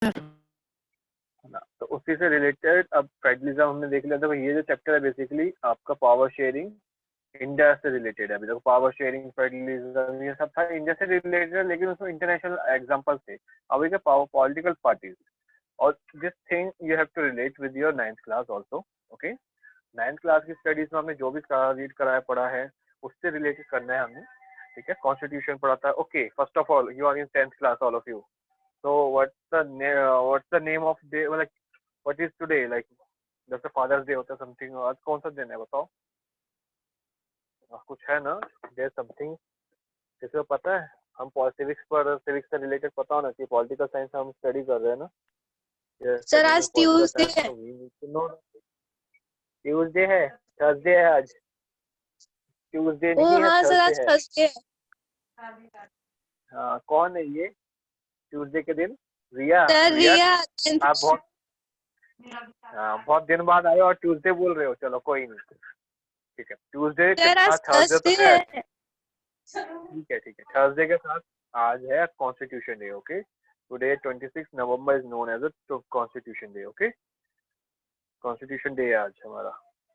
ना, तो उसी से रिलेटेड अब फेडरलिज्म हमने देख लिया था। ये जो चैप्टर है बेसिकली आपका पावर शेयरिंग इंडिया से रिलेटेड है। अभी तक पावर शेयरिंग फेडरलिज्म ये सब था इंडिया से रिलेटेड है, लेकिन उसमें इंटरनेशनल एग्जांपल थे। अभी के पावर पॉलिटिकल पार्टीज और this thing you have to relate with your 9th class also. Okay, 9th class की स्टडीज में हमने जो भी रीड कराया पढ़ा है उससे रिलेटेड करना है हमें। ठीक है, कॉन्स्टिट्यूशन पढ़ा था। Okay, first of all you are in 10th class all of you. So what's the name of day, like what is today, like जैसे फादर्स डे होता है समथिंग, आज कौन सा दिन है बताओ? कुछ है ना डे समथिंग, किसी को पता है? हम सिविक्स पर, सिविक्स से रिलेटेड पता होना चाहिए, पॉलिटिकल साइंस हम स्टडी कर रहे हैं ना, ये सर स्टडी में आज पॉलिटिकल ट्यूसडे साइंस, है। तो we need to know. Tuesday है? थर्सडे है आज? ट्यूसडे ओ नहीं है, हाँ सर, थर्सडे आज है। थर्सडे है। हाँ, कौन है ये ट्यूसडे के दिन? रिया। सर रिया, रिया। आप बहुत बहुत दिन बाद आए और ट्यूसडे बोल रहे हो। चलो कोई नहीं, ठीक है। ट्यूसडे के सर आज साथ थर्सडे तो थर्सडे है। है। ठीक है ठीक है, थर्सडे के साथ आज है constitution day. Okay, today 26 November is known as a constitution day. Okay, constitution day है आज हमारा।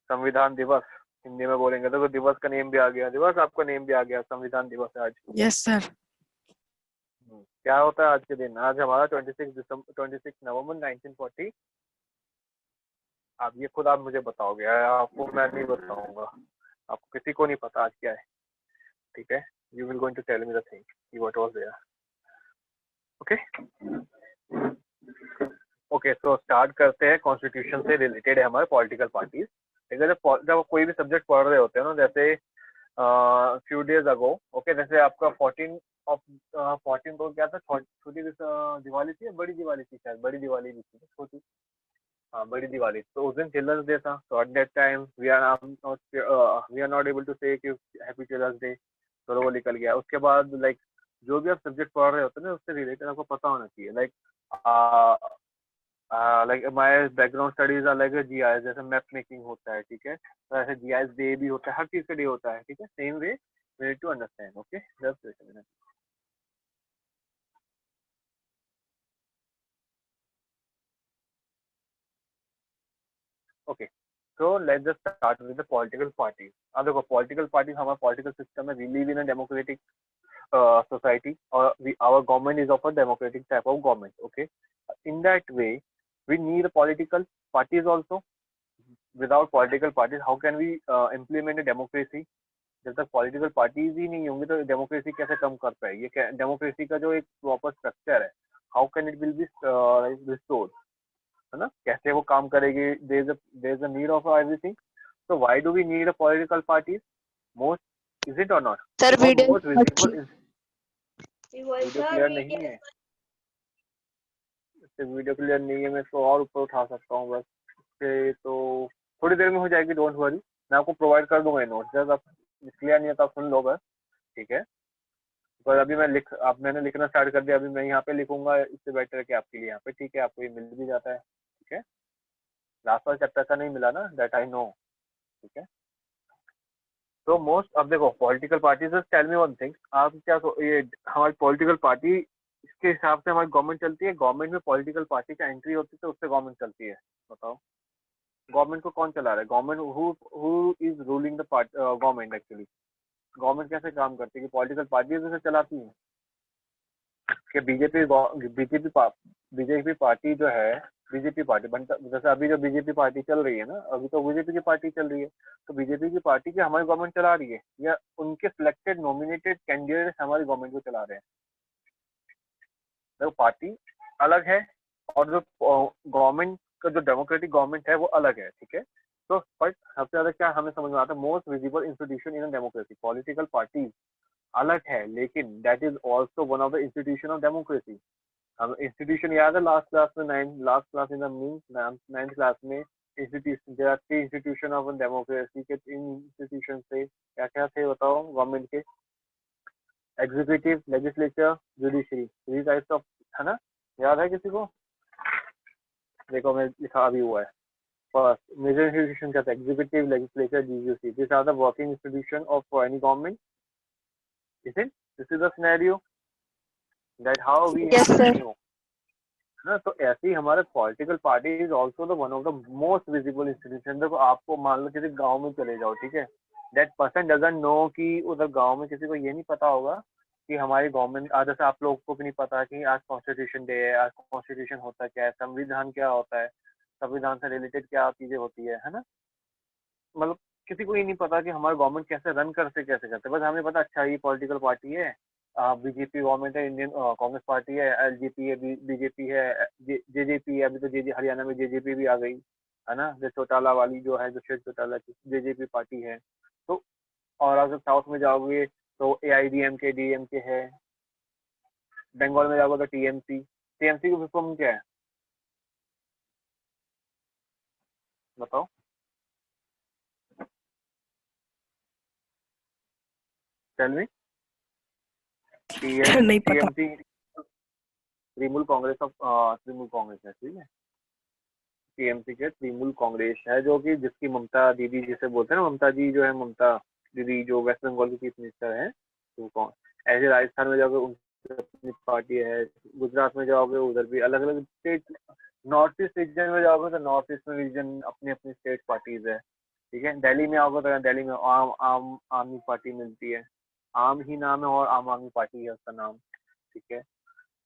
संविधान दिवस हिंदी में बोलेंगे तो दिवस का नेम भी आ गया, दिवस आपका नेम भी आ गया, संविधान दिवस है आज। Yes sir. क्या होता है आज के दिन? आज हमारा 26 नवंबर 1940। आप ये खुद आप मुझे बताओगे, आपको मैं नहीं बताऊंगा, आपको किसी को नहीं पता आज क्या है। ठीक है, you will going to tell me the thing कि what was there. Okay okay, तो स्टार्ट करते हैं। कॉन्स्टिट्यूशन से रिलेटेड है हमारे पॉलिटिकल पार्टीज। ठीक है, जब कोई भी सब्जेक्ट पढ़ रहे होते हैं ना, जैसे फ्यू डेज अगो, ओके, जैसे आपका 14 को क्या था, छोटी दिवाली थी, बड़ी दिवाली थी, शायद बड़ी दिवाली भी थी, छोटी, हाँ बड़ी दिवाली। तो उस दिन चिल्ड्रंस डे था, तो at that time we are not able to say कि हैप्पी चिल्ड्रंस डे, तो वो निकल गया। उसके बाद लाइक जो भी आप सब्जेक्ट पढ़ रहे होते हैं ना, उससे रिलेटेड आपको पता होना चाहिए। Like my background studies are like GIS, जैसे मैप मेकिंग होता है, ठीक है, तो ऐसे जीआईएस डे भी होता है, हर चीज का डे होता है। ठीक है, same way we need to understand. Okay, just wait a minute. Okay, so let's just start with the political parties. अब देखो पॉलिटिकल पार्टीज हमारा पॉलिटिकल सिस्टम है। We live in a democratic society, or our government is of a democratic type of government. Okay, in that way we need political parties also. Without political parties how can we implement a democracy? जब तक political parties ही नहीं होंगी तो democracy कैसे कम कर पाएगी? Democracy का जो एक प्रॉपर स्ट्रक्चर है, how can it will be restored, है ना, कैसे वो काम करेगी? There is a need of everything. So why do we need a political parties? Most, is it or not? Sir Because video most visible is video clear नहीं है। Video clear नहीं है, मैं इसको और ऊपर उठा सकता हूँ बस। तो थोड़ी देर में हो जाएगी, डोंट वरी, मैं आपको प्रोवाइड कर दूंगा नोट। जब आप क्लियर नहीं है तो आप सुन लो बस, ठीक है। पर अभी मैंने लिखना स्टार्ट कर दिया। अभी मैं यहाँ पे लिखूंगा, इससे बेटर है कि आपके लिए यहाँ पे, ठीक है, आपको ये मिल भी जाता है। ठीक है, लास्ट वाला चैप्टर का नहीं मिला ना, दैट आई नो। ठीक है, तो मोस्ट, अब देखो political parties, tell me one thing, आप क्या ये हमारी पॉलिटिकल पार्टी, इसके हिसाब से हमारी गवर्नमेंट चलती है। गवर्नमेंट में पॉलिटिकल पार्टी का एंट्री होती है तो उससे गवर्नमेंट चलती है। बताओ गवर्नमेंट को कौन चला रहा है? Government, who is ruling the government actually? Government कैसे काम करती है कि पॉलिटिकल पार्टी उसे चलाती है कि बीजेपी पार्टी जो है, बीजेपी पार्टी बनता, जैसे अभी जो बीजेपी पार्टी चल रही है ना, अभी तो बीजेपी की पार्टी चल रही है, तो बीजेपी की पार्टी की हमारी गवर्नमेंट चला रही है या उनके सिलेक्टेड नॉमिनेटेड कैंडिडेट हमारी गवर्नमेंट को चला रहे हैं? तो पार्टी अलग है और जो गवर्नमेंट का जो डेमोक्रेटिक गवर्नमेंट है वो अलग है। ठीक है, तो बट सबसे ज्यादा क्या हमें समझ में आता है, most visible institution in democracy, political party अलग है, लेकिन that is also one of the institution of democracy. हम इंस्टीट्यूशन याद है लास्ट क्लास में, last class in ninth class में, institution, there are 3 institution of democracy के। इन इंस्टीट्यूशन से क्या क्या थे बताओ गवर्नमेंट के? Executive, legislature, judiciary, 3 types of, है ना, याद है किसी को? देखो मैं लिखा भी हुआ है। फर्स्ट मेजर इंस्टीट्यूशन क्या था? Executive, legislature, judiciary, this are the working institution of any government. Is it? This is the scenario that how we Yes, have sir. to know. ना। तो ऐसे ही हमारे political party is also the one of the most visible institution. देखो आपको मान लो किसी गांव में चले जाओ, ठीक है, दैट पर्सन डजंट नो कि उधर गांव में किसी को ये नहीं पता होगा कि हमारी गवर्नमेंट, आज जैसे आप लोगों को भी नहीं पता कि आज कॉन्स्टिट्यूशन डे है, आज कॉन्स्टिट्यूशन होता क्या है, संविधान क्या होता है, संविधान से रिलेटेड क्या चीजें होती है ना। मतलब किसी को ये नहीं पता कि हमारा गवर्नमेंट कैसे रन करते कैसे करते, बस हमें पता अच्छा ये पॉलिटिकल पार्टी है, बीजेपी गवर्नमेंट है, इंडियन कांग्रेस पार्टी है, एलजेपी है, बीजेपी है, जेजेपी है, अभी तो जे हरियाणा में जेजेपी भी आ गई है ना, जो चौटाला वाली जो है, जो शेर चौटाला की जेजेपी पार्टी है। तो और अगर साउथ में जाओगे तो एआईडीएमके डीएमके है, बंगाल में जाओगे तो टीएमसी। टीएमसी की फुल फॉर्म क्या है बताओ? Tell me. नहीं पता। टीएमसी तृणमूल कांग्रेस ऑफ तृणमूल कांग्रेस है, ठीक है। टीएमसी के तृणमूल कांग्रेस है, जो कि जिसकी ममता दीदी जिसे बोलते हैं ना, ममता जी जो है, ममता दीदी जो वेस्ट बंगाल की चीफ मिनिस्टर है, तो कौन, ऐसे राजस्थान में जाओगे उनकी अपनी पार्टी है, गुजरात में जाओगे उधर भी अलग अलग स्टेट, नॉर्थ ईस्ट रीजन में जाओगे तो नॉर्थ ईस्ट में रीजन अपनी अपनी स्टेट पार्टीज है, ठीक है। दिल्ली में आओगे तो दिल्ली में आम आम आदमी पार्टी मिलती है, आम ही नाम है और आम आदमी पार्टी है उसका नाम, ठीक है।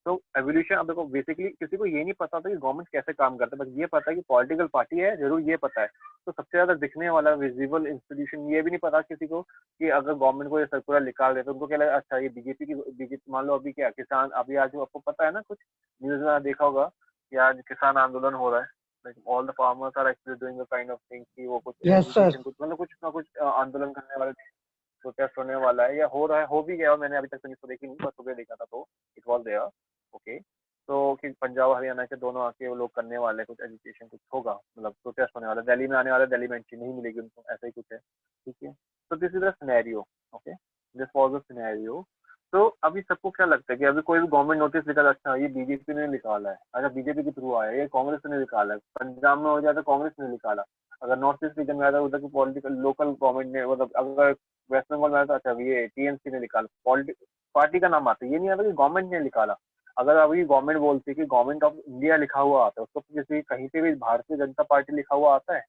तो एवोल्यूशन, अब देखो बेसिकली किसी को ये नहीं पता था कि गवर्नमेंट कैसे काम करता है, बस ये पता है कि पॉलिटिकल पार्टी है, जरूर ये पता है। तो सबसे ज्यादा दिखने वाला विजिबल इंस्टीट्यूशन, ये भी नहीं पता किसी को कि अगर गवर्नमेंट को ये सर्कुलर निकाल दे तो उनको क्या लगेगा, अच्छा ये बीजेपी की, बीजेपी मान लो अभी क्या किसान, अभी आज आपको पता है ना, कुछ न्यूज में देखा होगा कि आज किसान आंदोलन हो रहा है, like all the farmers are actually doing the kind of thing कि वो कुछ यस सर। एजिटेशन, कुछ मतलब कुछ ना कुछ आंदोलन करने वाले, प्रोटेस्ट होने वाला है या हो रहा है, हो भी गया, और मैंने अभी तक तो न्यूज़ को देखी नहीं, बस सुबह देखा था तो इट वॉज देयर, ओके। तो कि पंजाब हरियाणा के दोनों आके वो लोग करने वाले कुछ एजुकेशन, कुछ होगा, मतलब प्रोटेस्ट होने वाला, दिल्ली में आने वाला, दिल्ली में एंट्री नहीं मिलेगी उनको, ऐसा ही कुछ है, ठीक है। तो this is the scenario, okay, this was the scenario. तो अभी सबको क्या लगता है कि अभी कोई भी गवर्नमेंट नोटिस निकाला, अच्छा ये बीजेपी ने निकाला है, अच्छा बीजेपी के थ्रू आया, ये कांग्रेस ने निकाला है, पंजाब में हो जाता कांग्रेस ने निकाला, अगर नॉर्थ ईस्ट रीजन में आता उधर की पॉलिटिकल लोकल गवर्नमेंट ने, मतलब अगर वेस्ट बंगाल में आता, अच्छा ये टीएमसी ने निकाला, पार्टी का नाम आता है, ये नहीं आता कि गवर्नमेंट ने निकाला। अगर अभी गवर्नमेंट बोलती है कि गवर्नमेंट ऑफ इंडिया लिखा हुआ आता है, उसको किसी कहीं पे भी भारतीय जनता पार्टी लिखा हुआ आता है,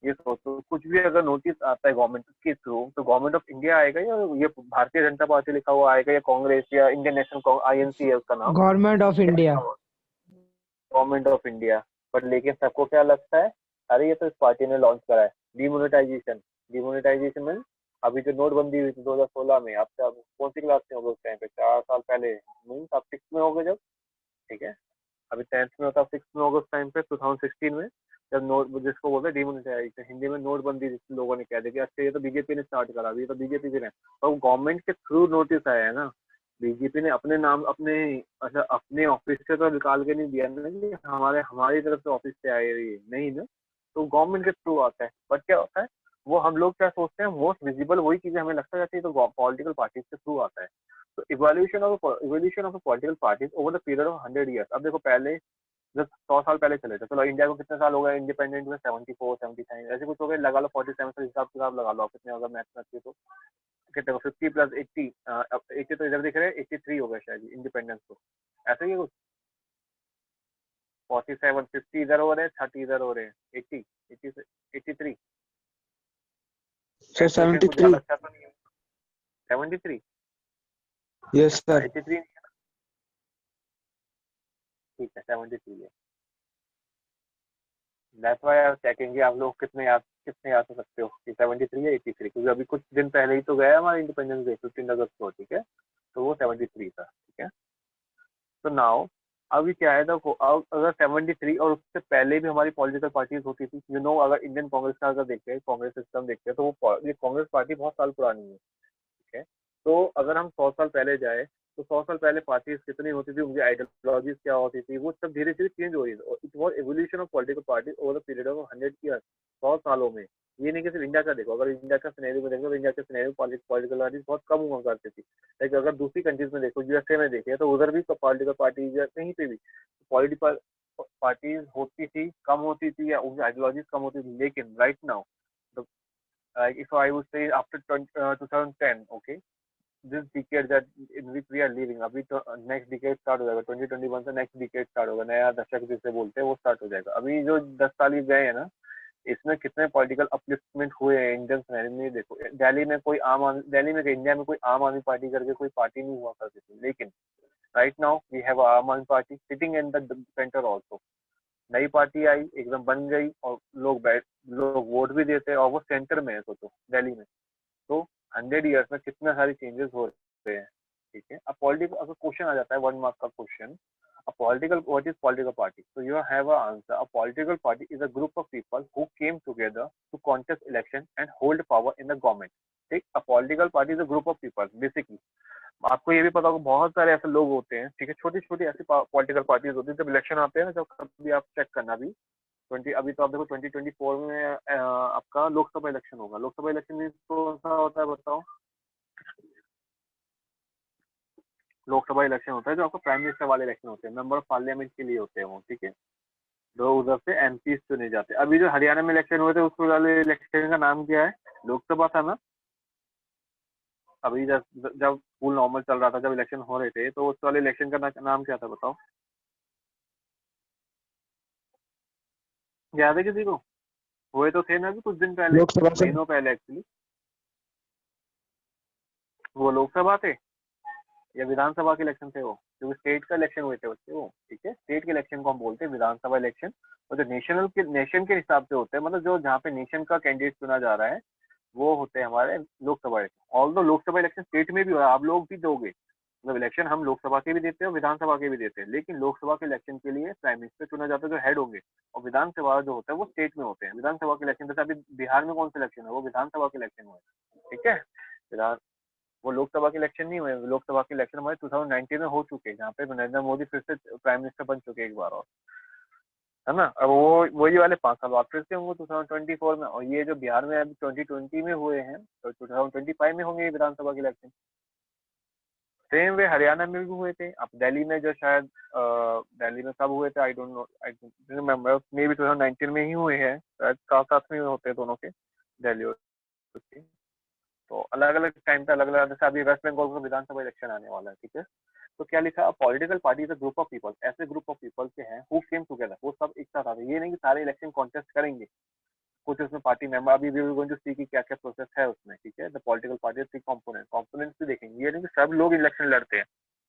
ये सोचो, कुछ भी अगर नोटिस आता है गवर्नमेंट के थ्रू तो गवर्नमेंट ऑफ इंडिया आएगा या ये भारतीय जनता पार्टी लिखा हुआ आएगा, या कांग्रेस या इंडियन नेशनल आईएनसी है उसका नाम, गवर्नमेंट ऑफ क्या इंडिया। लिखा हुआ, गवर्नमेंट ऑफ इंडिया। बट लेकिन सबको क्या लगता है, अरे ये तो इस पार्टी ने लॉन्च करा है, डिमोनेटाइजेशन। डिमोनेटाइजेशन में अभी जो नोटबंदी हुई थी 2016 में, आप कौन सी क्लास में हो गए उस टाइम पे, 4 साल पहले, मीन्स आप 6 में हो गए जब, ठीक है, अभी 10th में होता, 6 में होगा उस टाइम पे 2016 में, जब नोट, जिसको बोलते हैं डिमोनेटाइजेशन, हिंदी में नोटबंदी, जिस लोगों ने कह दिया कि अच्छा ये तो बीजेपी ने स्टार्ट करा, अभी ये तो बीजेपी के ने, और गवर्नमेंट के थ्रू नोटिस आया है ना, बीजेपी ने अपने नाम, अपने, अच्छा अपने ऑफिस से तो निकाल के नहीं दिया ना कि हमारे हमारी तरफ से ऑफिस से आए, ये नहीं ना, तो गवर्नमेंट के थ्रू आता है। बट क्या होता है, वो हम लोग क्या सोचते हैं, मोस्ट विजिबल वही चीजें हमें लगता है तो पॉलिटिकल पार्टीज के थ्रू आता है। तो evolution of political parties over the period of 100 years. अब देखो पहले जब 100 साल पहले चले थे, चलो इंडिया को कितने साल हो गए इंडिपेंडेंट में, 74 79 ऐसे कुछ हो गए, लगा लो 47 से हिसाब किताब लगा लो आप, कितने अगर मैथ में अच्छी तो कितने, 50 प्लस 80, 80 तो इधर दिख रहे हैं, 83 हो गए शायद इंडिपेंडेंस को, ऐसा ही है कुछ, 47 50 इधर हो रहे हैं, 30 इधर हो रहे हैं, 80 80 से 83, सर कैलकुलेशन कुछ 73। ज्यादा अच्छा तो नहीं है, 73, यस अच्छा सर। 83, ठीक है 73 है। That's why I was checking कि आप लोग कितने याद हो सकते हो कि 73 या 83, क्योंकि अभी कुछ दिन पहले ही तो गया हमारा इंडिपेंडेंस डे 15 अगस्त को, ठीक है, तो वो 73 था, ठीक है। तो नाउ अभी क्या है, देखो अब अगर 73 और उससे पहले भी हमारी पॉलिटिकल पार्टीज होती थी, अगर इंडियन कांग्रेस का अगर देखते हैं, कांग्रेस सिस्टम देखते हैं, तो वो ये कांग्रेस पार्टी बहुत साल पुरानी है, ठीक है। तो अगर हम 100 साल पहले जाए तो 100 साल पहले पार्टीज कितनी होती थी, उनकी आइडियोलॉजीज क्या होती थी, वो सब धीरे धीरे चेंज हो रही है। It was evolution of political party over the period of 100 year, 100 सालों में। ये नहीं कि सिर्फ इंडिया का देखो, अगर इंडिया का सिनेरियो में देखो तो इंडिया के सिनेरियो पॉलिटिकल पार्टीज बहुत कम हुआ करती थी, लेकिन अगर दूसरी कंट्रीज में देखो, यूएसए में देखे तो उधर भी पॉलिटिकल पार्टीज या कहीं पे भी पॉलिटिकल पार्टीज होती थी, कम होती थी, या उनकी आइडियोलॉजीज कम होती थी, लेकिन right now, if I would say after 2010, okay, this decade that in which we are living, अभी तो नेक्स्ट डिकेड स्टार्ट हो जाएगा, 2021 से नेक्स्ट डिकेड स्टार्ट होगा, नया दशक जिसे बोलते हैं वो स्टार्ट हो जाएगा। अभी जो 10 साल ही गए हैं ना, इसमें कितने पॉलिटिकल अपलिफ्टमेंट हुए हैं इंडियन सिनेरियो में। देखो दिल्ली में कोई आम आदमी, दिल्ली में इंडिया में कोई आम आदमी पार्टी करके कोई पार्टी नहीं हुआ करती थी, लेकिन राइट नाउ वी हैव आम आदमी party sitting in the centre also. नई पार्टी आई, एकदम बन गई, और लोग वोट भी देते हैं, और वो सेंटर में है, सोचो दिल्ली में। तो 100 ईयर्स में कितने सारे चेंजेस हो रहे हैं, ठीक है। अब पॉलिटिकल अगर क्वेश्चन आ जाता है 1 मार्क का question, a political what is political party, so you have a answer. A political party is a group of people who came together to contest election and hold power in the government. ठीक, a political party is a group of people basically। आपको ये भी पता होगा बहुत सारे ऐसे लोग होते हैं, ठीक है, छोटी छोटी ऐसी पॉलिटिकल पार्टीज होती है। जब इलेक्शन आते हैं ना, जब कभी आप चेक करना भी 20, अभी तो आप देखो 2024 में आपका लोकसभा इलेक्शन होगा। लोकसभा इलेक्शन में कौन सा होता है बताओ? लोकसभा इलेक्शन होता है जो आपको प्राइम मिनिस्टर वाले इलेक्शन होते हैं, मेंबर ऑफ पार्लियामेंट के लिए होते हैं वो, ठीक है। दो उधर से एमपी चुने जाते हैं। अभी जो हरियाणा में इलेक्शन हुए थे उस वाले इलेक्शन का नाम क्या है? लोकसभा था ना। अभी जब जब फुल नॉर्मल चल रहा था, जब इलेक्शन हो रहे थे, तो उस वाले इलेक्शन का नाम क्या था बताओ? याद है किसी को? हुए तो थे ना अभी कुछ दिन पहले, लोकसभा से महीनों पहले एक्चुअली। वो लोकसभा थे या विधानसभा के इलेक्शन थे? वो क्योंकि स्टेट का इलेक्शन हुए थे उसके, वो ठीक है। स्टेट के इलेक्शन को हम बोलते हैं विधानसभा इलेक्शन, और जो नेशन के हिसाब से होते हैं, मतलब जो जहाँ पे नेशन का कैंडिडेट चुना जा रहा है, वो होते हैं हमारे लोकसभा इलेक्शन। ऑल दो लोकसभा इलेक्शन स्टेट में भी हो रहा है, आप लोग भी दोगे, मतलब इलेक्शन हम लोकसभा के भी देते हैं और विधानसभा के भी देते हैं, लेकिन लोकसभा के इलेक्शन के लिए प्राइम मिनिस्टर चुना जाता है जो हेड होंगे, और विधानसभा जो होता है वो स्टेट में होते हैं। विधानसभा के इलेक्शन, जैसे अभी बिहार में कौन सा इलेक्शन है, वो विधानसभा के इलेक्शन हुए, ठीक है। विधान वो लोकसभा के इलेक्शन नहीं हुए। लोकसभा के इलेक्शन हमारे 2019 में हो चुके हैं, जहाँ पे नरेंद्र मोदी फिर से प्राइम मिनिस्टर बन चुके हैं एक बार और, है ना। अब वो वही वाले 5 साल बाद फिर से होंगे 2024 में, और ये जो बिहार में अभी 2020 में हुए हैं, तो 2025 में होंगे विधानसभा के इलेक्शन। सेम वे हरियाणा में भी हुए थे। अब दिल्ली में जो शायद दिल्ली में कब हुए थे, I don't know, I don't remember, maybe 2019 में ही हुए हैं शायद, साथ साथ में होते हैं दोनों के, दिल्ली और उसके। तो अलग अलग टाइम पे अलग अलग, जैसे अभी वेस्ट बंगाल का विधानसभा इलेक्शन आने वाला है, ठीक है। तो क्या लिखा? Political party is a group of people, ऐसे ग्रुप ऑफ पीपल के हैं हु केम टुगेदर, वो सब एक साथ आते हैं। ये नहीं कि सारे इलेक्शन कॉन्टेस्ट करेंगे, कुछ उसमें पार्टी मेंबर, अभी वी गोइंग टू सी कि क्या क्या प्रोसेस है उसमें, ठीक है। The political party three components भी देखेंगे। ये नहीं कि सब लोग इलेक्शन लड़ते हैं,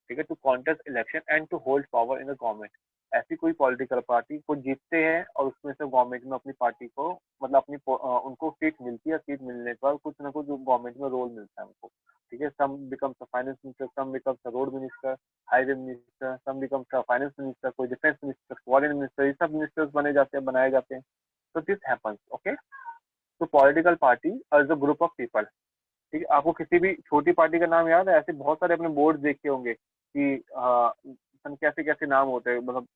ठीक है, to contest election and to hold power in the government. ऐसी कोई पॉलिटिकल पार्टी को जीतते हैं और उसमें से गवर्नमेंट में अपनी पार्टी को, मतलब अपनी उनको सीट मिलती है, सीट मिलने पर कुछ ना कुछ गवर्नमेंट में रोल मिलता है उनको, ठीक है। Some becomes a finance minister, some becomes a road minister, highway minister, some becomes a finance minister, कोई डिफेंस मिनिस्टर, फॉरेन मिनिस्टर, ये सब मिनिस्टर्स बनाए जाते हैं। तो दिस हैपन्स, ओके। तो political party as a group of people, ठीक है। आपको किसी भी छोटी पार्टी का नाम याद है? ऐसे बहुत सारे अपने बोर्ड देखे होंगे कि कैसे कैसे नाम होते हैं, मतलब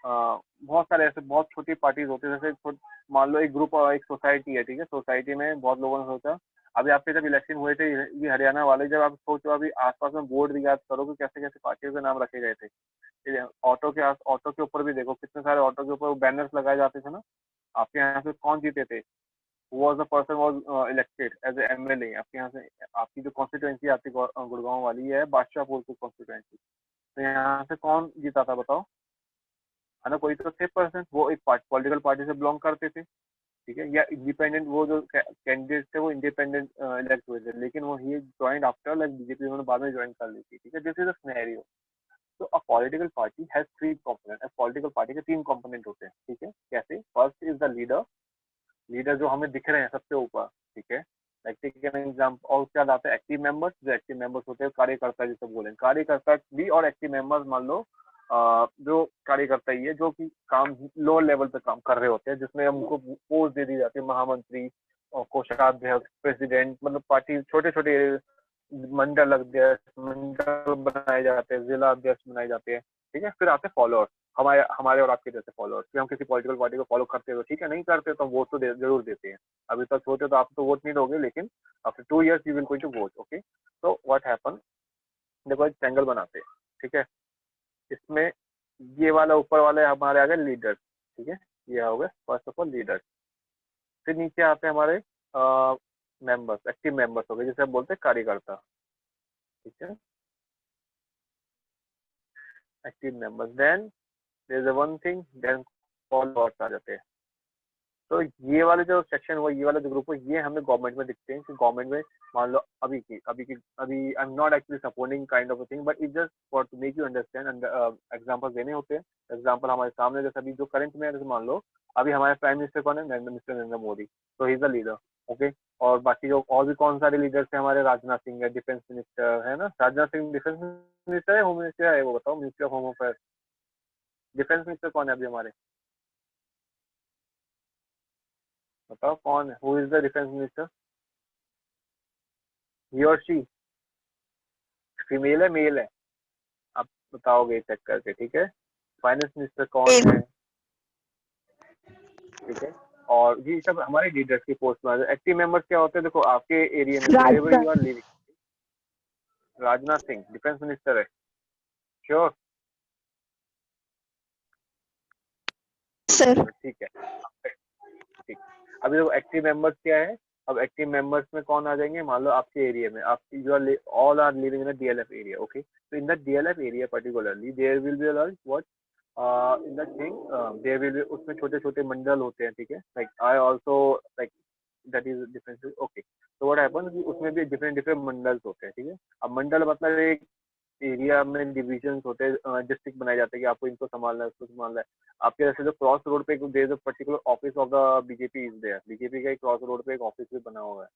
बहुत सारे ऐसे बहुत छोटी पार्टीज होती है। जैसे मान लो एक ग्रुप और एक सोसाइटी है, ठीक है। सोसाइटी में बहुत लोगों ने सोचा, अभी आपके जब इलेक्शन हुए थे ये हरियाणा वाले, जब आप सोचो अभी आसपास में बोर्ड याद करो कि कैसे कैसे पार्टियों के नाम रखे गए थे, ठीक है। ऑटो के ऊपर भी देखो कितने सारे ऑटो के ऊपर बैनर्स लगाए जाते थे ना। आपके यहाँ से कौन जीते थे? was the person was elected as a MLA, आपके यहाँ से, आपकी जो कॉन्स्टिट्यूएंसी आती गुड़गांव वाली है बादशाहपुर की कॉन्स्टिट्यूएंसी, तो यहाँ से कौन जीता था बताओ? है ना, कोई तो थे पर्सन, वो एक पॉलिटिकल पार्टी से बिलोंग करते थे, ठीक है। या इंडिपेंडेंट, वो जो कैंडिडेट थे वो इंडिपेंडेंट इलेक्ट हुए थे, लेकिन वो ही ज्वाइन आफ्टर लाइक बीजेपी, उन्होंने बाद में ज्वाइन कर ली थी, ठीक है। This is a scenario. तो a political party has 3 component. Political party के 3 कंपोनेंट होते हैं, ठीक है। कैसे? First is the leader, leader जो हमें दिख रहे हैं सबसे ऊपर, ठीक है। लाइक टेक एन एग्जांपल, और क्या लाते हैं? Active members. जो एक्टिव मेंबर्स होते हैं कार्यकर्ता जिसे बोले, कार्यकर्ता भी, और एक्टिव मेंबर्स मान लो जो कार्यकर्ता ही है जो कि काम लोअर लेवल पे काम कर रहे होते हैं, जिसमें हमको पोस्ट दे दी जाती है, महामंत्री और कोषाध्यक्ष, प्रेसिडेंट, मतलब पार्टी छोटे छोटे मंडल अध्यक्ष, मंडल बनाए जाते हैं, जिला अध्यक्ष बनाए जाते हैं, ठीक है। फिर आते हैं फॉलोअर्स, हमारे हमारे और आपके जैसे फॉलोअर्स, कि हम किसी पॉलिटिकल पार्टी को फॉलो करते हो, ठीक है। नहीं करते तो वोट तो जरूर देते हैं। अभी तक सोचे तो आप तो वोट नहीं दोगे, लेकिन after 2 years you will going to vote, okay. तो व्हाट हैपन, देखो एक ट्रायंगल बनाते हैं, ठीक है। इसमें ये वाला ऊपर वाले हमारे आ गए लीडर, ठीक है। ये हो गए फर्स्ट ऑफ ऑल लीडर। फिर नीचे आते हैं हमारे मेंबर्स, एक्टिव मेंबर्स हो गए, जिसे हम बोलते हैं कार्यकर्ता। ठीक है, active members. Then there is one thing, then followers आ जाते हैं। तो ये वाले जो सेक्शन हुआ, ये वाला जो ग्रुप है, ये हमें गवर्नमेंट में दिखते हैं कि गवर्नमेंट में मान लो अभी I am not actually supporting kind of a thing, but it just for to make you understand, example देने होते हैं। एग्जांपल हमारे सामने, जैसे अभी जो करंट में है, जैसे मान लो अभी हमारे प्राइम मिनिस्टर कौन है, मिस्टर नरेंद्र मोदी, तो he is the leader. Okay, और बाकी जो और भी कौन सारे लीडर्स हैं हमारे, राजनाथ सिंह है, डिफेंस मिनिस्टर है ना, राजनाथ सिंह डिफेंस मिनिस्टर है, होम मिनिस्टर है, वो बताओ, minister of home affair, defence minister कौन है अभी हमारे, बताओ कौन है, who is the defence minister, he और शी, फीमेल है मेल है, आप बताओगे चेक करके, ठीक है। फाइनेंस मिनिस्टर कौन है, ठीक है। और ये सब हमारे लीडर्स की पोस्ट में। एक्टिव मेंबर्स क्या होते हैं, देखो आपके एरिया में wherever you are living, Rajnath Singh defence minister है, श्योर, सर। ठीक है, ठीक। अभी देखो एक्टिव मेंबर्स क्या है, अब एक्टिव मेंबर्स में कौन आ जाएंगे, मान लो आपके एरिया में, आप you are all are living in DLF area, okay, तो in the DLF area particularly there will be what in that thing, there will be, उसमें छोटे छोटे मंडल होते हैं, ठीक है, like I also like that is different, okay. तो व्हाट हैपन कि उसमें भी डिफरेंट डिफरेंट मंडल्स होते हैं, ठीक है। अब मंडल मतलब एक एरिया में डिविजन होते हैं, डिस्ट्रिक्ट बनाए जाते हैं कि आपको इनको संभालना है, उसको संभालना है। आपके जैसे जो क्रॉस रोड पे there is a particular office of the BJP is there, BJP का एक क्रॉस रोड पे एक ऑफिस भी बना हुआ है,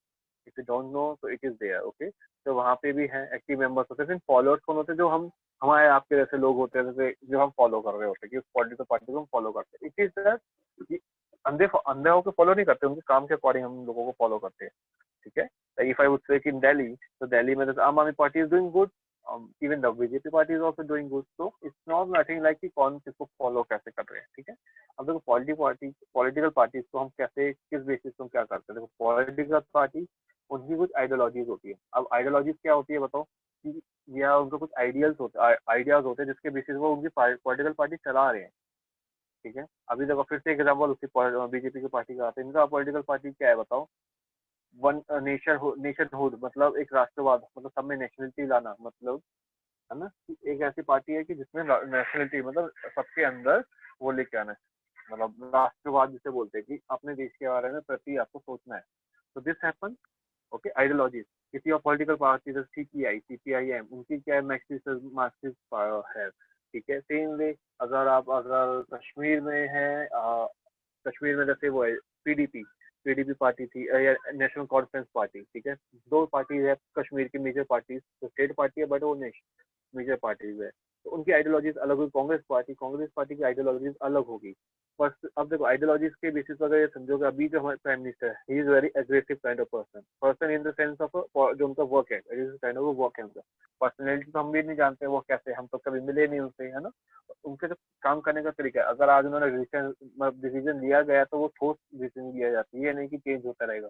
इफ यू डोंट नो तो इट इज देयर, ओके। तो वहाँ पे भी है एक्टिव मेंबर्स होते हैं। फिर फॉलोअर्स कौन होते हैं, जो हम हमारे आपके जैसे लोग होते हैं, जैसे जो हम फॉलो कर रहे होते हैं कि उस पॉलिटिकल पार्टी को हम फॉलो करते हैं, इट इज दैट अंधे अंधे होकर फॉलो नहीं करते, उनके काम के अकॉर्डिंग हम लोगों को फॉलो करते हैं, ठीक है। इफ आई वुड से इन दिल्ली, तो दिल्ली में आम आदमी party is doing good, even the BJP party is also doing good, तो इट्स नॉट नथिंग लाइक कि कौन किसको फॉलो कैसे कर रहे हैं, ठीक है। अब देखो पॉलिटिकल पार्टीज को हम कैसे, किस बेसिस पे हम क्या करते हैं, देखो पॉलिटिकल पार्टी उनकी कुछ आइडियोलॉजीज होती है। अब आइडियोलॉजीज क्या होती है बताओ, कि या उनका कुछ आइडियाज होते हैं जिसके बेसिस वो उनकी पॉलिटिकल पार्टी चला रहे हैं, ठीक है। अभी देखो फिर से एग्जाम्पल उसी बीजेपी की पार्टी का आता है, इनका पॉलिटिकल पार्टी क्या है बताओ, वन नेशनहुड, मतलब एक राष्ट्रवाद, मतलब सब में नेशनलिटी लाना, मतलब है ना, कि एक ऐसी पार्टी है कि जिसमें नेशनलिटी मतलब सबके अंदर वो लेके आना है, मतलब राष्ट्रवाद जिसे बोलते हैं कि अपने देश के बारे में प्रति आपको सोचना है। तो दिस हैपन, ओके, आइडियोलॉजीज किसी और पॉलिटिकल पार्टी जैसे सीपीआई उनकी क्या है, मार्क्सिस्ट है, ठीक है। सेम वे अगर कश्मीर में है, कश्मीर में जैसे वो है पीडीपी, पीडीपी पार्टी थी, या नेशनल कॉन्फ्रेंस पार्टी, ठीक है। दो पार्टी है कश्मीर की मेजर पार्टी, तो स्टेट पार्टी है बट वो मेजर पार्टीज है, तो उनकी आइडियोलॉजीज अलग होगी। कांग्रेस पार्टी की आइडियोलॉजीज अलग होगी। बस अब देखो आइडियोलॉजीज के बेसिस पर अगर ये समझोगे, अभी जो हमारे प्राइम मिनिस्टर है, he is very aggressive kind of person in the sense of जो उनका वर्क है, it is kind of work है उनका। पर्सनैलिटी तो हम भी नहीं जानते वो कैसे, हम तो कभी मिले नहीं उनसे, है ना। उनके जो काम करने का तरीका है, अगर आज उन्होंने डिसीजन लिया गया तो वो ठोस डिसीजन लिया जाता है, ये नहीं कि चेंज होता रहेगा,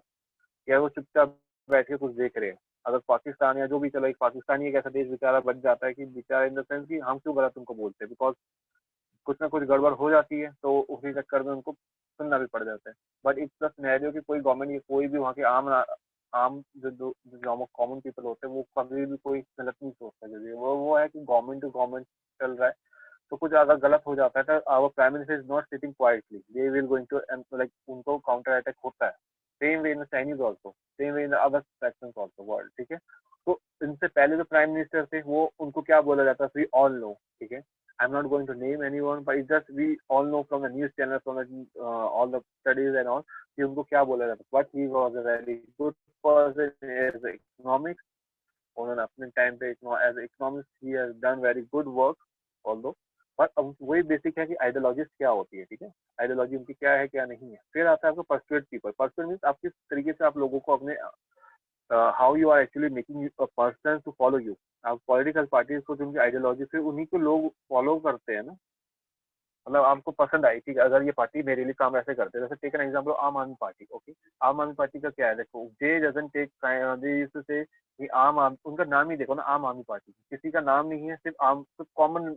या वो चुपचाप बैठ के कुछ देख रहे हैं। अगर पाकिस्तान या जो भी, चलो एक पाकिस्तान ही एक ऐसा देश बेचारा बच जाता है कि बेचारा इन द सेंस कि हम क्यों गलत उनको बोलते हैं, बिकॉज कुछ ना कुछ गड़बड़ हो जाती है, तो उसी चक्कर में उनको सुनना भी पड़ जाता है। बट इट्स द सिनेरियो कि कोई गवर्नमेंट या कोई भी वहाँ के आम जो कॉमन पीपल होते हैं, वो कभी भी कोई गलत नहीं सोचता, क्योंकि वो है कि गवर्नमेंट टू गवर्नमेंट चल रहा है, तो कुछ अगर गलत हो जाता है तो our prime minister is not sitting quietly, they will going to like उनको काउंटर अटैक होता है। Same way in the Chinese also, same way in the other sections also world, ठीक है। तो इनसे पहले जो प्राइम मिनिस्टर थे वो उनको क्या बोला जाता है, वी ऑल नो, ठीक है। I am not going to name anyone, but just we all know from the news channel, from all the studies and all, कि उनको क्या बोला जाता है, but he was a very good person as economics, उन्होंने अपने time पे as economics he has done very good work although. पर अब वही बेसिक है कि आइडियोलॉजीज क्या होती है, ठीक है। आइडियोलॉजी उनकी क्या है क्या नहीं है। फिर आता है आपको पर्सुएट पीपल। पर्सुएट मीन्स आप किस तरीके से आप लोगों को अपने how you are actually making a person to follow you. आप पॉलिटिकल पार्टीज को जो उनकी आइडियोलॉजी फिर उन्हीं को लोग फॉलो करते हैं ना, मतलब आपको पसंद आई, ठीक है, अगर ये पार्टी मेरे लिए काम ऐसे करते हैं, जैसे टेक एन एग्जांपल आम आदमी पार्टी, ओके। आम आदमी पार्टी का क्या है, देखो they doesn't take, they used to say कि आम आदमी, उनका नाम ही देखो ना, आम आदमी पार्टी, किसी का नाम नहीं है, सिर्फ आम, सिर्फ कॉमन,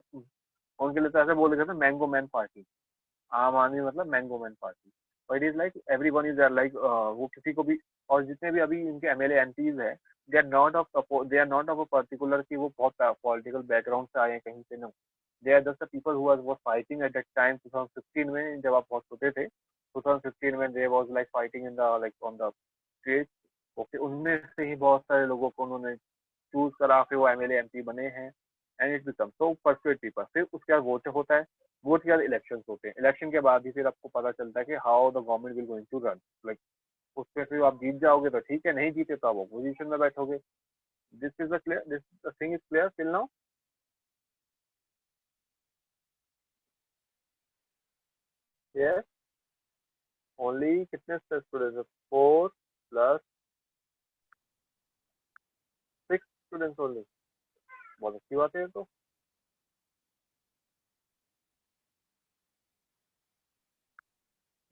उनके लिए तो ऐसे बोले जाते हैं मैंगो मैन पार्टी, आम आदमी मतलब mango man party. It is like everyone is like वो किसी को भी, और जितने भी अभी इनके एमएलए एमपीज है, they are not of a particular कि वो बहुत पॉलिटिकल बैकग्राउंड से आए हैं कहीं से, no, they are just the people who was fighting at that time 2015 में, जब आप बहुत छोटे थे 2015 में, they was like fighting in the like on the street. Okay, उनमें से ही बहुत सारे लोगों को उन्होंने चूज करा, फिर वो एमएलए एमपी बने हैं, एंड इट बिकम तो परसुएट पीपल। फिर उसके बाद वोट होता है, वोट के बाद इलेक्शन होते हैं, इलेक्शन के बाद ही फिर आपको पता चलता है कि how the government will going to run, like उसमें फिर आप जीत जाओगे तो ठीक है, नहीं जीते तो आप अपोजिशन में बैठोगे। This is the clear, this the thing is clear till now. Yes, only कितने स्टूडेंट्स, 4 + 6 स्टूडेंट्स ओनली, बहुत अच्छी बात है तो।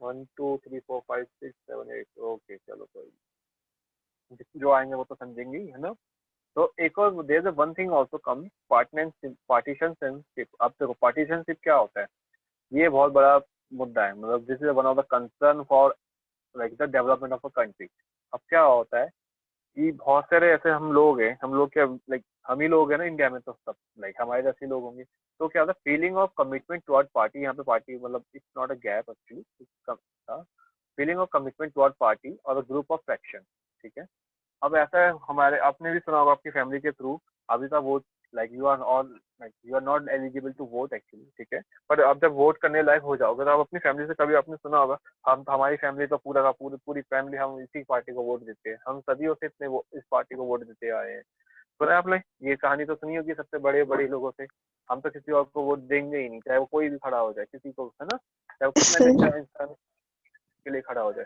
1 2 3 4 5 6 7 8, ओके चलो कोई जो आएंगे वो तो समझेंगे ही, है ना। तो एक और there is one thing also come, partisanship. अब देखो पार्टीशनशिप क्या होता है, ये बहुत बड़ा मुद्दा है, मतलब this is one of the concern for like the development of a country. अब क्या होता है कि बहुत सारे ऐसे हम लोग हैं, हम लोग क्या लाइक हम ही लोग हैं ना इंडिया में, तो सब लाइक हमारे जैसे लोग होंगे। तो क्या होता है, feeling of commitment toward party, यहाँ पे पार्टी मतलब it's not a gap actually, feeling of commitment toward party और अ ग्रुप ऑफ फैक्शन, ठीक है। अब ऐसा है, हमारे आपने भी सुना होगा आपकी फैमिली के थ्रू, अभी तक vote like you are all like you are not eligible to vote actually, ठीक है। पर अब जब वोट करने लायक हो जाओगे तो आप अपनी फैमिली से, कभी आपने सुना होगा हम हमारी फैमिली तो पूरा का पूरी फैमिली हम इसी पार्टी को वोट देते हैं, हम सदियों से इस पार्टी को वोट देते आए हैं। सुना है आपने ये कहानी, तो सुनी होगी सबसे बड़े बड़े लोगों से, हम तो किसी और को वोट देंगे ही नहीं, चाहे वो कोई भी खड़ा हो जाए, किसी को, है ना, चाहे वो कितना भी अच्छा इंसान के लिए खड़ा हो जाए,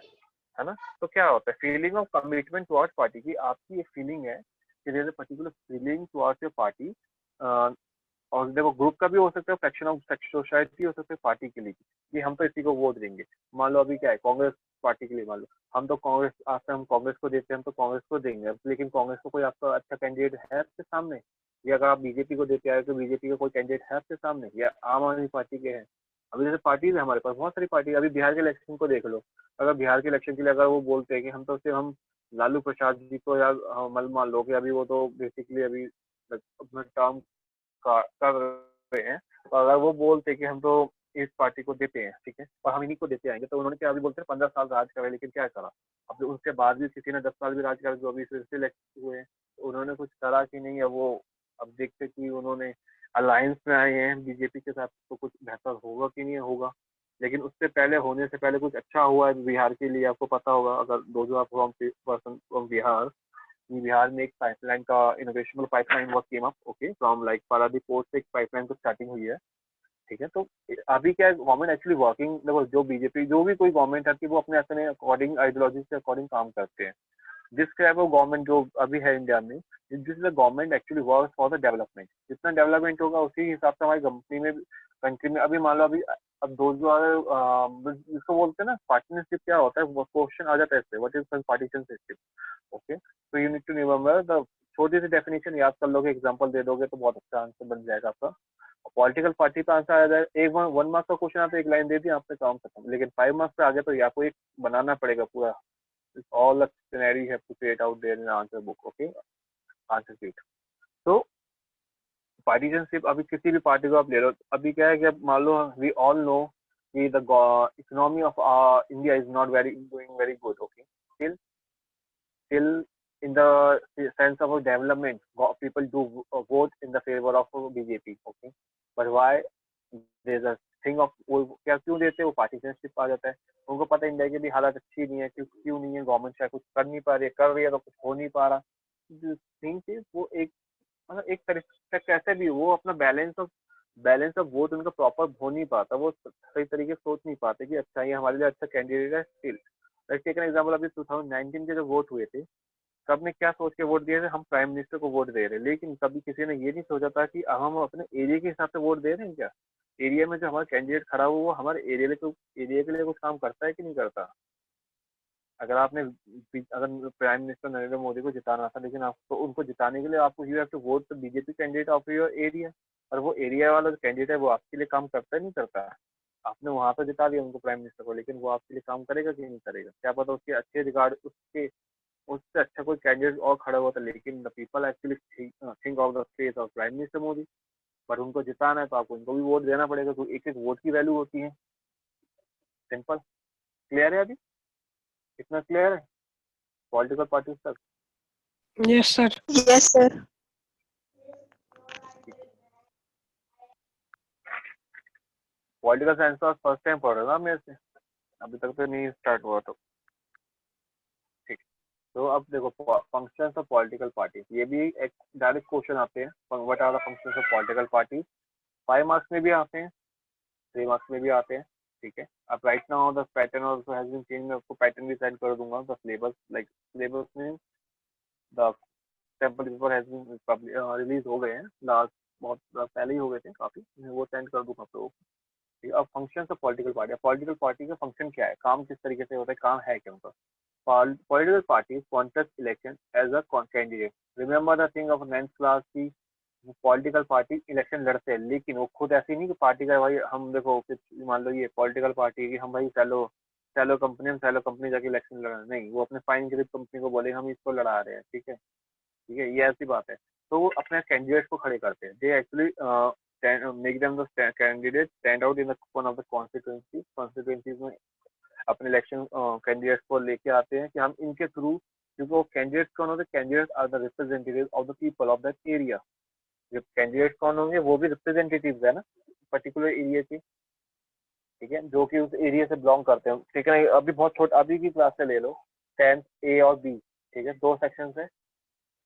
है ना। तो क्या होता है, feeling of commitment towards party की आपकी एक फीलिंग है कि there is a particular feeling towards your party, और देखो ग्रुप का भी हो सकता है, सेक्शन ऑफ सोसाइटी हो सकता है पार्टी के लिए कि हम तो इसी को वोट देंगे। मान लो अभी क्या है, कांग्रेस पार्टी के लिए मान लो, हम तो कांग्रेस, आज से हम कांग्रेस को देते हैं, हम तो कांग्रेस को देंगे, लेकिन कांग्रेस को कोई आपका अच्छा कैंडिडेट है आपके सामने, या अगर आप बीजेपी को देते आए तो बीजेपी का कोई कैंडिडेट है आपके सामने, या आम आदमी पार्टी के हैं। अभी जैसे पार्टीज है हमारे पास बहुत सारी पार्टी, अभी बिहार के इलेक्शन को देख लो, अगर बिहार के इलेक्शन के लिए अगर वो बोलते हैं कि हम तो सिर्फ हम लालू प्रसाद जी को, या मान लो कि अभी वो तो बेसिकली अभी अपना टर्म कर रहे हैं, तो अगर वो बोलते कि हम तो इस पार्टी को देते हैं, ठीक है, और हम इन्हीं को देते आएंगे, तो उन्होंने क्या अभी बोलते हैं 15 साल राज करे, लेकिन क्या करा, अब उसके बाद भी किसी ने 10 साल भी राज करा, जो अभी फिर से इलेक्ट हुए हैं, तो उन्होंने कुछ करा कि नहीं है वो। अब देखते कि उन्होंने अलायंस में आए हैं बीजेपी के साथ, तो कुछ बेहतर होगा कि नहीं होगा। लेकिन उससे पहले, होने से पहले कुछ अच्छा हुआ है बिहार के लिए, आपको पता होगा, अगर दो जो आप पर्सन फ्रॉम बिहार, बिहार में एक पाइपलाइन का innovation pipeline work came up, okay, from like Paradip port से एक पाइपलाइन को स्टार्टिंग हुई है, ठीक है। तो अभी क्या है, गवर्नमेंट एक्चुअली वर्किंग, देखो जो बीजेपी जो भी कोई गवर्नमेंट आती है वो अपने अपने अकॉर्डिंग आइडियोलॉजी के अकॉर्डिंग काम करते हैं। जिस क्या है वो गवर्नमेंट जो अभी है इंडिया में, this is the government actually work for the development, जितना डेवलपमेंट होगा उसी हिसाब से हमारी कंपनी में, कंट्री में, अभी मान लो अभी अब दो जो जिसको बोलते हैं ना पार्टनरशिप, क्या होता है वो क्वेश्चन आ जाता है इससे, व्हाट इज पार्टनरशिप, ओके। तो you need to remember the छोटी सी डेफिनेशन याद कर लोगे, एग्जांपल दे दोगे तो बहुत अच्छा आंसर बन जाएगा आपका। पॉलिटिकल पार्टी का आंसर आ जाए, एक 1 मार्क्स का क्वेश्चन आप एक लाइन दे दी आपने काम खत्म, लेकिन 5 मार्क्स पे आ गया तो आपको एक बनाना पड़ेगा पूरा, all the scenario you have to create out there in the answer book, okay, answer sheet। तो पार्टीशनशिप, अभी किसी भी पार्टी को आप ले लो, अभी क्या है कि अब मान लो वी ऑल नो कि the economy of India is not very doing very good, okay, still in the sense of development, people do vote in the favor of BJP, okay, but why there's a thing of वो क्या क्यों देते हैं, वो पार्टीशनशिप आ जाता है, उनको पता है इंडिया की भी हालत अच्छी नहीं है, क्यों नहीं है, गवर्नमेंट शायद कुछ कर नहीं पा रही है, कर रही है तो कुछ हो नहीं पा रहा। थिंग इज वो एक मतलब एक तरीके कैसे भी वो अपना बैलेंस ऑफ वोट उनका प्रॉपर हो नहीं पाता, वो सही तरीके से सोच नहीं पाते कि अच्छा ये हमारे लिए अच्छा कैंडिडेट है। Still like take an example, अभी 2019 के जो वोट हुए थे, सबने क्या सोच के वोट दिए थे, हम प्राइम मिनिस्टर को वोट दे रहे हैं, लेकिन कभी किसी ने ये नहीं सोचा था कि हम अपने एरिया के हिसाब से वोट दे रहे हैं क्या, एरिया में जो हमारा कैंडिडेट खड़ा हुआ वो हमारे एरिया के लिए कुछ काम करता है कि नहीं करता। अगर आपने अगर प्राइम मिनिस्टर नरेंद्र मोदी को जिताना था, लेकिन आपको उनको जिताने के लिए आपको you have to vote the BJP candidate of your area, और वो एरिया वाला जो कैंडिडेट है वो आपके लिए काम करता है नहीं करता। आपने वहां पे जिता दिया उनको प्राइम मिनिस्टर को, लेकिन वो आपके लिए काम करेगा कि नहीं करेगा, क्या पता उसके अच्छे रिगार्ड उसके उससे अच्छा कोई कैंडिडेट और खड़ा हुआ था, लेकिन the people actually think of the face of prime minister Modi. पर उनको जिताना है तो आपको उनको भी वोट देना पड़ेगा, तो एक एक वोट की वैल्यू होती है। सिंपल। क्लियर है अभी? इतना क्लियर है पॉलिटिकल पार्टीज तक? Yes sir. Yes, sir. Political science का फर्स्ट टाइम पढ़ रहा था मेरे से, अभी तक तो नहीं स्टार्ट हुआ। तो ठीक। तो अब देखो फंक्शंस ऑफ पॉलिटिकल पार्टी, ये भी एक डायरेक्ट क्वेश्चन आते हैं, what are the functions of political party. 5 marks में भी आते हैं, 3 मार्क्स में भी आते हैं। ठीक है। अब right now the pattern also has been change, मैं आपको पैटर्न भी सेंड कर दूंगा। द सिलेबस लाइक सिलेबस में the sample paper has been release हो गए हैं, लास्ट बहुत पहले ही हो गए थे काफी, मैं वो सेंड कर दूंगा आप लोगों को। ठीक है। अब फंक्शन ऑफ पॉलिटिकल पार्टी का फंक्शन क्या है, काम किस तरीके से होता है, काम है क्या उनका। Political parties contest election as a candidate. Remember the thing of 9th class की पॉलिटिकल पार्टी इलेक्शन लड़ते हैं, लेकिन वो खुद ऐसी नहीं कि पार्टी का भाई हम देखो मान लो ये पॉलिटिकल पार्टी की हम भाई सेलो सेलो कंपनी, हम सेलो कंपनी जाके इलेक्शन लड़ा नहीं, वो अपने फाइन ग्रिप कंपनी को बोले हम इसको लड़ा रहे हैं। ठीक है। ठीक है, ये ऐसी बात है। तो वो अपने कैंडिडेट को खड़े करते हैं, they actually make them the candidate stand out in one of the constituencies में अपने इलेक्शन कैंडिडेट्स को लेके आते हैं कि हम इनके थ्रू, क्योंकि वो कैंडिडेट्स कौन होते हैं, candidates are the representative of the people of that area. जब कैंडिडेट कौन होंगे, वो भी रिप्रेजेंटेटिव है ना पर्टिकुलर एरिया के। ठीक है, जो कि उस एरिया से बिलोंग करते हैं। ठीक है, अभी बहुत छोटा, अभी की क्लास से ले लो 10th ए और बी। ठीक है, 2 सेक्शन है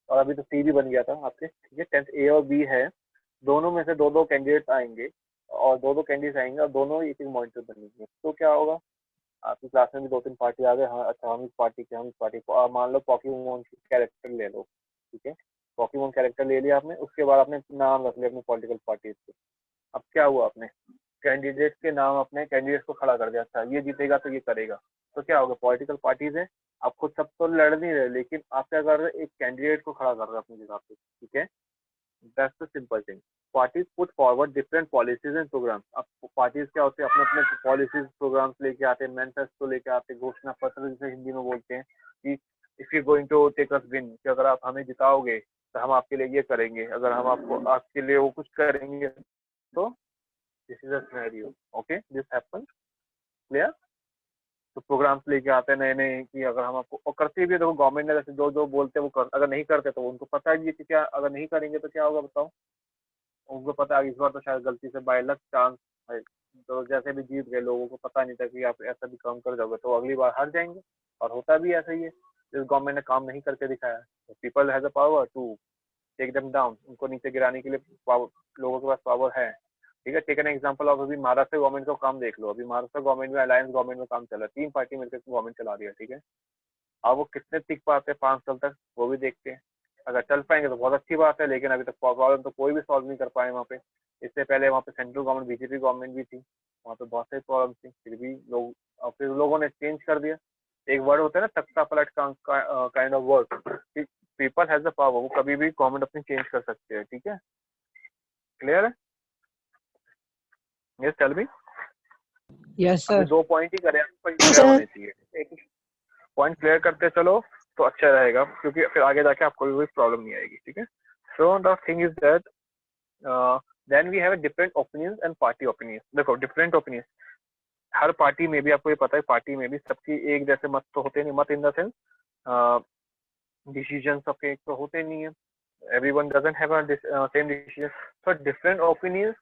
और अभी तो सी भी बन गया था आपके। ठीक है, 10th ए और बी है, दोनों में से दो दो कैंडिडेट्स आएंगे और दो दो कैंडिडेट्स आएंगे और दोनों एक एक मॉनिटर बनेंगे। तो क्या होगा, आपकी क्लास में भी 2-3 पार्टी आ गए, हाँ अच्छा हम इस पार्टी के, हम इस पार्टी को, मान लो पॉकीमोन की कैरेक्टर ले लो। ठीक है, पॉकीमोन कैरेक्टर ले लिया आपने, उसके बाद आपने नाम रख लिया अपनी पॉलिटिकल पार्टी के। अब क्या हुआ, आपने कैंडिडेट के नाम अपने कैंडिडेट को खड़ा कर दिया, अच्छा ये जीतेगा तो ये करेगा। तो क्या होगा, पॉलिटिकल पार्टीज है, आप खुद सब तो लड़ नहीं रहे, लेकिन आप क्या कर रहे हैं, एक कैंडिडेट को खड़ा कर रहे हैं अपने हिसाब से। ठीक है, that's the simple thing. Parties put forward different policies and programmes. अब पार्टीज क्या होते हैं, अपने अपने पॉलिसीज प्रोग्राम्स लेके आते हैं, मैनिफेस्टो लेके आते हैं, घोषणा पत्र जिसे हिंदी में बोलते हैं कि if you going to take us win, कि अगर आप हमें जिताओगे तो हम आपके लिए ये करेंगे, अगर हम आपको आपके लिए वो कुछ करेंगे। तो this is a scenario, okay, this happen. Clear? तो प्रोग्राम्स लेके आते हैं नए नए कि अगर हम आपको, और करते भी है, देखो गवर्नमेंट ने जैसे जो जो बोलते हैं वो कर, अगर नहीं करते तो उनको पता है कि क्या, अगर नहीं करेंगे तो क्या होगा बताओ। उनको पता है इस बार तो शायद गलती से बाय लक चांस है, तो जैसे भी जीत गए, लोगों को पता नहीं था कि आप ऐसा भी काम कर जाओगे तो अगली बार हार जाएंगे। और होता भी ऐसा ही है, जिस गवर्नमेंट ने काम नहीं करके दिखाया, people has a power to take them down, उनको नीचे गिराने के लिए लोगों के पास पावर है। ठीक है, टेक एन एग्जांपल ऑफ अभी महाराष्ट्र गवर्नमेंट का काम देख लो, अभी महाराष्ट्र गवर्नमेंट में अलायंस गवर्नमेंट में काम चल रहा है, 3 पार्टी मिलकर गवर्नमेंट चला रही है। ठीक है, अब वो कितने टिक पाते हैं 5 साल तक, वो भी देखते हैं। अगर चल पाएंगे तो बहुत अच्छी बात है, लेकिन अभी तक प्रॉब्लम तो कोई भी सॉल्व नहीं कर पाए वहाँ पे। इससे पहले वहाँ पे सेंट्रल गवर्नमेंट बीजेपी गवर्नमेंट भी थी, वहाँ पे बहुत सारी प्रॉब्लम थी, फिर भी लोग, और फिर लोगों ने चेंज कर दिया। एक वर्ड होता है ना, तख्ता पलट kind of word, people has the power, वो कभी भी गवर्नमेंट अपनी चेंज कर सकते हैं। ठीक है, क्लियर है? Yes, tell me. यस अभी सर। 2 पॉइंट ही करे, क्लियर होने चाहिए। एक पॉइंट क्लियर करते चलो तो अच्छा रहेगा, क्योंकि फिर आगे जाके आपको भी कोई प्रॉब्लम नहीं आएगी। ठीक है, so the thing is that then we have different opinions and party opinions. देखो डिफरेंट ओपिनियंस, हर पार्टी में भी, आपको ये पता है पार्टी में भी सबकी एक जैसे मत तो होते नहीं, मत इन द सेंस डिसीजन सबके एक तो होते नहीं है, everyone doesn't have a same decision, so different opinions.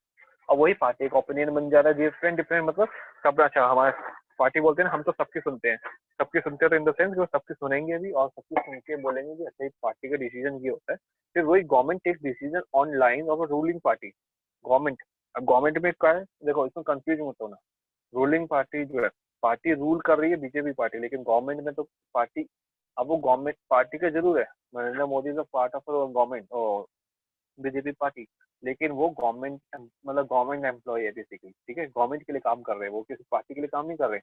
और वही पार्टी एक ओपिनियन बन जा रहा है, डिफरेंट डिफरेंट मतलब सब। अच्छा, हमारे पार्टी बोलते हैं ना, हम तो सबकी सुनते हैं, सबकी सुनते हैं तो इन द सेंस कि वो सबकी सुनेंगे भी और सबकी सुन के बोलेंगे कि अच्छा, इस पार्टी का डिसीजन ये होता है। फिर वही government takes decision on line of a ruling party. Government, अब गवर्नमेंट में क्या है, देखो इसमें कंफ्यूज मत होना। रूलिंग पार्टी जो है, पार्टी रूल कर रही है बीजेपी पार्टी, लेकिन गवर्नमेंट में तो पार्टी, अब वो गवर्नमेंट पार्टी का जरूर है, Narendra Modi is a part of government और बीजेपी पार्टी, लेकिन वो गवर्नमेंट मतलब गवर्नमेंट एम्प्लॉय है बेसिकली। ठीक है, गवर्नमेंट के लिए काम कर रहे हैं, वो किसी पार्टी के लिए काम नहीं कर रहे।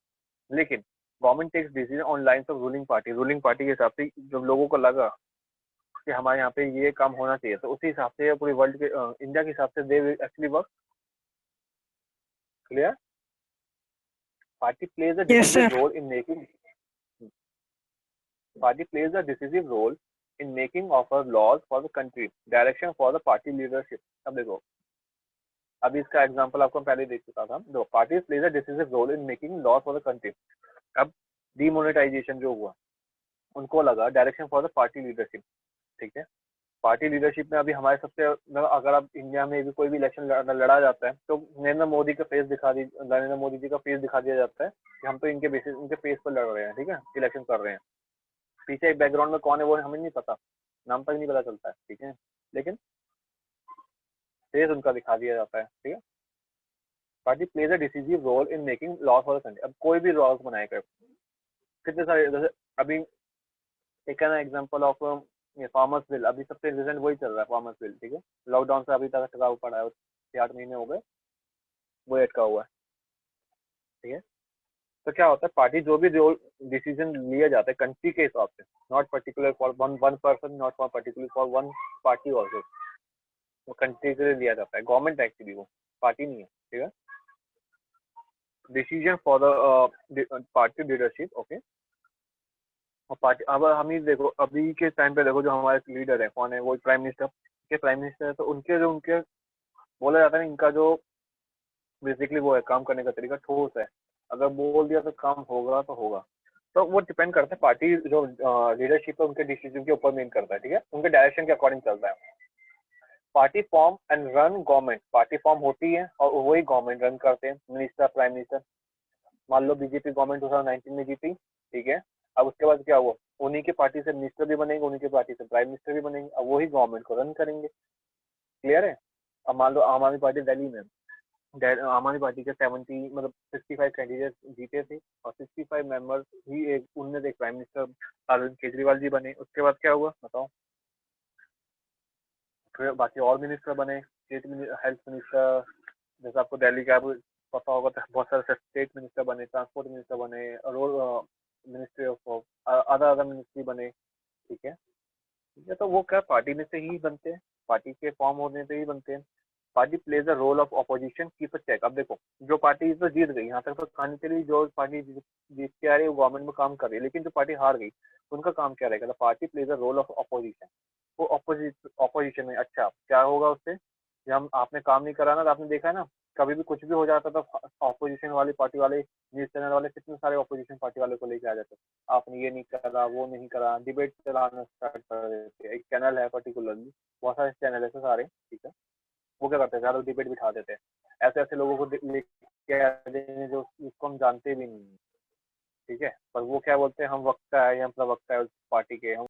लेकिन government takes decision on lines of ruling party, ruling party के हिसाब से जब लोगों को लगा कि हमारे यहाँ पे ये काम होना चाहिए, तो उसी हिसाब से पूरी वर्ल्ड के इंडिया के हिसाब से they actually work. Clear? Party plays a Yes, decisive sir. role in making. Party plays a decisive role in making of our laws for the country, direction for the party leadership. अब देखो, अभी इसका example आपको पहले देख चुका था. दो parties plays a decisive role in making law for the country. अब डीमोनेटाइजेशन जो हुआ, उनको लगा direction for the party leadership. ठीक है, पार्टी लीडरशिप में अभी हमारे सबसे, अगर आप इंडिया में भी कोई भी इलेक्शन लड़ा जाता है तो नरेंद्र मोदी का फेस नरेंद्र मोदी जी का फेस दिखा दिया जाता है कि हम तो इनके बेसिस, इनके फेस पर लड़ रहे हैं. ठीक है, इलेक्शन कर रहे हैं. पीछे एक बैकग्राउंड में कौन है वो हमें नहीं पता, नाम तक नहीं पता चलता है. ठीक है, लेकिन फेस उनका दिखा दिया जाता है. ठीक है, party plays a decisive role in making law for the country. अब कोई भी लॉज बनाएगा, कितने सारे, जैसे अभी एक है ना एग्जांपल ऑफ ये फार्मर्स बिल, अभी सबसे रिसेंट वही चल रहा है फार्मर्स बिल. ठीक है, लॉकडाउन से अभी तक अटका पड़ा है, 8 महीने हो गए वो अटका हुआ है. ठीक है, तो क्या होता है, पार्टी जो भी डिसीजन लिया जाता है कंट्री के हिसाब से, not particular for one person, not for particular for one party also, वो कंट्री के लिए लिया जाता है. गवर्नमेंट एक्चुअली वो पार्टी नहीं है. ठीक है, decision for the party leadership. Okay, और पार्टी, अब हम ही देखो अभी के टाइम पे देखो जो हमारे लीडर है कौन है, वो प्राइम मिनिस्टर के प्राइम मिनिस्टर है. तो उनके बोला जाता है इनका जो बेसिकली वो है काम करने का तरीका ठोस है. अगर बोल दिया तो काम होगा तो होगा. तो वो डिपेंड करता है पार्टी जो लीडरशिप है उनके डिसीजन के ऊपर मेन करता है. ठीक है, उनके डायरेक्शन के अकॉर्डिंग चलता है. Party form and run government. Party form होती है और वही गवर्नमेंट रन करते हैं, मिनिस्टर, प्राइम मिनिस्टर. मान लो बीजेपी गवर्नमेंट 2019 में जीती. ठीक है, अब उसके बाद क्या हुआ, उन्हीं के पार्टी से मिनिस्टर भी बनेंगे, उन्हीं के पार्टी से प्राइम मिनिस्टर भी बनेंगे, अब वही गवर्नमेंट को रन करेंगे. क्लियर है. अब मान लो आम आदमी पार्टी दिल्ली में, आम आदमी पार्टी के 70 मतलब 65 कैंडिडेट जीते थे और 65 मेंबर्स ही एक, उनमें से एक प्राइम मिनिस्टर अरविंद केजरीवाल जी बने. उसके बाद क्या हुआ बताओ, फिर बाकी और मिनिस्टर बने, स्टेट हेल्थ मिनिस्टर, जैसे आपको दिल्ली का पता होगा तो बहुत सारे स्टेट मिनिस्टर बने, ट्रांसपोर्ट मिनिस्टर बने, road ministry of other ministry बने. ठीक है, ठीक है, तो वो क्या पार्टी में से ही बनते हैं, पार्टी के फॉर्म होने से ही बनते हैं. Party plays the role of opposition, keep a check. अब देखो, जो पार्टी तो जीत गई, यहाँ तक तो कहानी चली, जो पार्टी जीत के आ रही है वो गवर्नमेंट में काम कर रही है, लेकिन जो पार्टी हार गई उनका काम क्या रहेगा. Party plays the role of opposition. वो ऑपोजिशन में, अच्छा क्या होगा उससे, कि हम आपने काम नहीं करा ना, तो आपने देखा है ना कभी भी कुछ भी हो जाता था, ऑपोजिशन वाली पार्टी वाले, न्यूज चैनल वाले कितने सारे ऑपोजिशन पार्टी वाले को लेके आ जाते, आपने ये नहीं करा, वो नहीं करा, डिबेट चलाना स्टार्ट कर देते. एक चैनल है पर्टिकुलरली, बहुत सारे चैनल है सारे. ठीक है, वो क्या करते हैं, ज्यादा डिबेट बिठा देते हैं, ऐसे ऐसे लोगों को लेके आ देंगे जो उसको हम जानते भी नहीं. ठीक है, पर वो क्या बोलते हैं, हम वक्ता है या प्रवक्ता है उस पार्टी के, हम